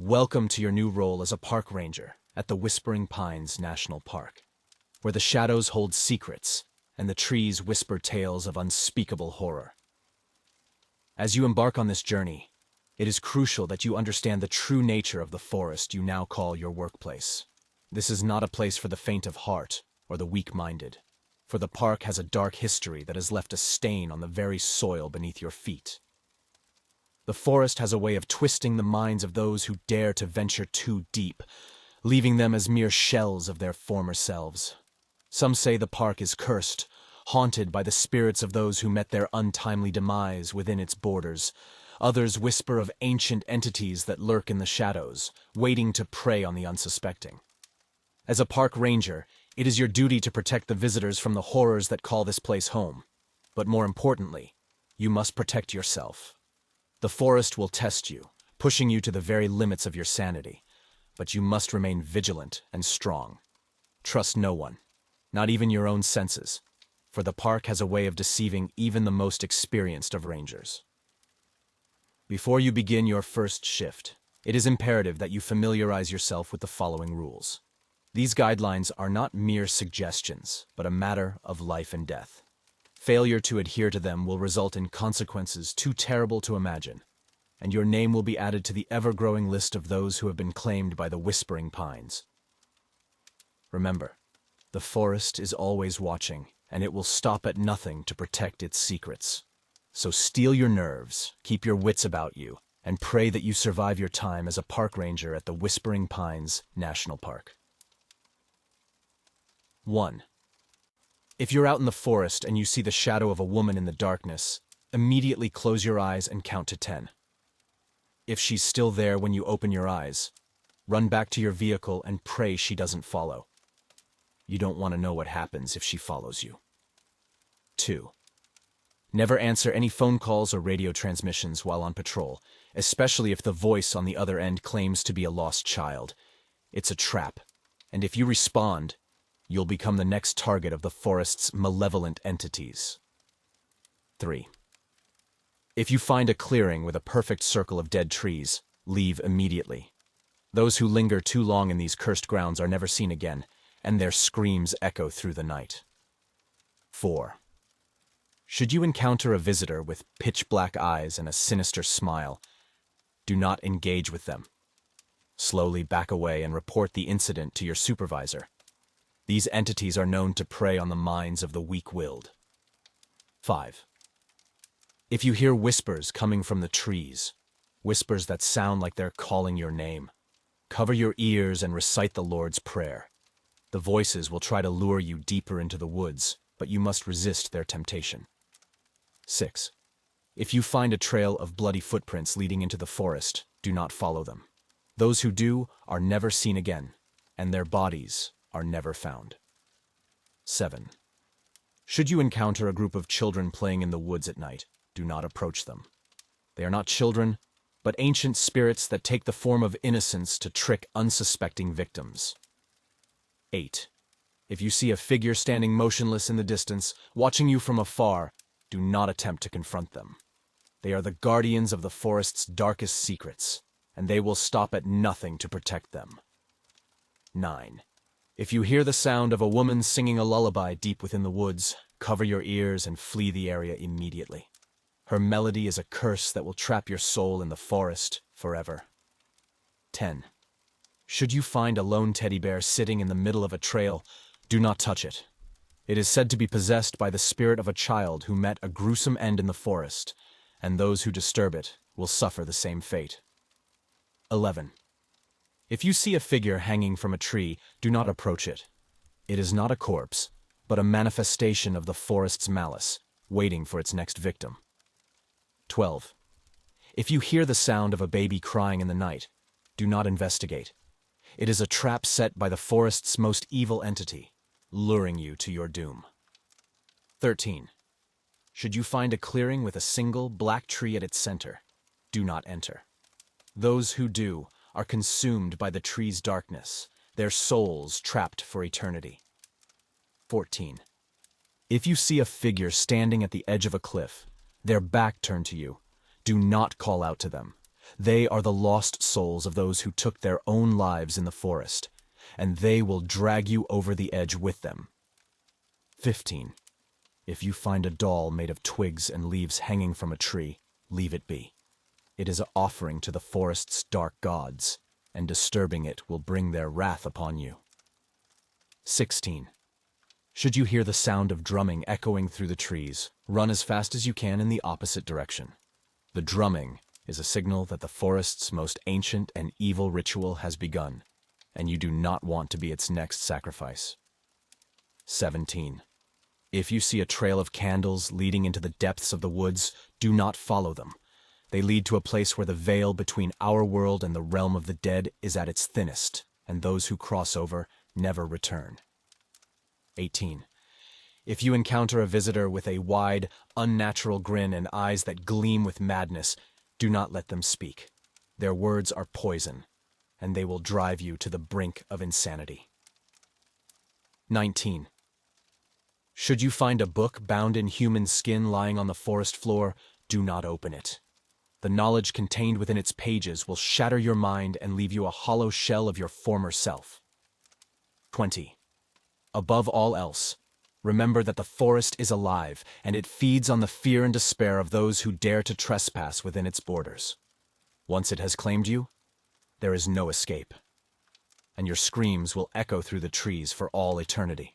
Welcome to your new role as a park ranger at the Whispering Pines National Park, where the shadows hold secrets and the trees whisper tales of unspeakable horror. As you embark on this journey, it is crucial that you understand the true nature of the forest you now call your workplace. This is not a place for the faint of heart or the weak-minded, for the park has a dark history that has left a stain on the very soil beneath your feet. The forest has a way of twisting the minds of those who dare to venture too deep, leaving them as mere shells of their former selves. Some say the park is cursed, haunted by the spirits of those who met their untimely demise within its borders. Others whisper of ancient entities that lurk in the shadows, waiting to prey on the unsuspecting. As a park ranger, it is your duty to protect the visitors from the horrors that call this place home. But more importantly, you must protect yourself. The forest will test you, pushing you to the very limits of your sanity, but you must remain vigilant and strong. Trust no one, not even your own senses, for the park has a way of deceiving even the most experienced of rangers. Before you begin your first shift, it is imperative that you familiarize yourself with the following rules. These guidelines are not mere suggestions, but a matter of life and death. Failure to adhere to them will result in consequences too terrible to imagine, and your name will be added to the ever-growing list of those who have been claimed by the Whispering Pines. Remember, the forest is always watching, and it will stop at nothing to protect its secrets. So steel your nerves, keep your wits about you, and pray that you survive your time as a park ranger at the Whispering Pines National Park. 1. If you're out in the forest and you see the shadow of a woman in the darkness, immediately close your eyes and count to 10. If she's still there when you open your eyes, run back to your vehicle and pray she doesn't follow. You don't want to know what happens if she follows you. 2. Never answer any phone calls or radio transmissions while on patrol, especially if the voice on the other end claims to be a lost child. It's a trap, and if you respond, you'll become the next target of the forest's malevolent entities. 3. If you find a clearing with a perfect circle of dead trees, leave immediately. Those who linger too long in these cursed grounds are never seen again, and their screams echo through the night. 4. Should you encounter a visitor with pitch-black eyes and a sinister smile, do not engage with them. Slowly back away and report the incident to your supervisor. These entities are known to prey on the minds of the weak-willed. 5. If you hear whispers coming from the trees, whispers that sound like they're calling your name, cover your ears and recite the Lord's Prayer. The voices will try to lure you deeper into the woods, but you must resist their temptation. 6. If you find a trail of bloody footprints leading into the forest, do not follow them. Those who do are never seen again, and their bodies are never found. 7. Should you encounter a group of children playing in the woods at night, do not approach them. They are not children, but ancient spirits that take the form of innocence to trick unsuspecting victims. 8. If you see a figure standing motionless in the distance, watching you from afar, do not attempt to confront them. They are the guardians of the forest's darkest secrets, and they will stop at nothing to protect them. 9. If you hear the sound of a woman singing a lullaby deep within the woods, cover your ears and flee the area immediately. Her melody is a curse that will trap your soul in the forest forever. 10. Should you find a lone teddy bear sitting in the middle of a trail, do not touch it. It is said to be possessed by the spirit of a child who met a gruesome end in the forest, and those who disturb it will suffer the same fate. 11. If you see a figure hanging from a tree, do not approach it. It is not a corpse, but a manifestation of the forest's malice, waiting for its next victim. 12. If you hear the sound of a baby crying in the night, do not investigate. It is a trap set by the forest's most evil entity, luring you to your doom. 13. Should you find a clearing with a single black tree at its center, do not enter. Those who do are consumed by the tree's darkness, their souls trapped for eternity. 14. If you see a figure standing at the edge of a cliff, their back turned to you, do not call out to them. They are the lost souls of those who took their own lives in the forest, and they will drag you over the edge with them. 15. If you find a doll made of twigs and leaves hanging from a tree, leave it be. It is an offering to the forest's dark gods, and disturbing it will bring their wrath upon you. 16. Should you hear the sound of drumming echoing through the trees, run as fast as you can in the opposite direction. The drumming is a signal that the forest's most ancient and evil ritual has begun, and you do not want to be its next sacrifice. 17. If you see a trail of candles leading into the depths of the woods, do not follow them. They lead to a place where the veil between our world and the realm of the dead is at its thinnest, and those who cross over never return. 18. If you encounter a visitor with a wide, unnatural grin and eyes that gleam with madness, do not let them speak. Their words are poison, and they will drive you to the brink of insanity. 19. Should you find a book bound in human skin lying on the forest floor, do not open it. The knowledge contained within its pages will shatter your mind and leave you a hollow shell of your former self. 20. Above all else, remember that the forest is alive, and it feeds on the fear and despair of those who dare to trespass within its borders. Once it has claimed you, there is no escape, and your screams will echo through the trees for all eternity.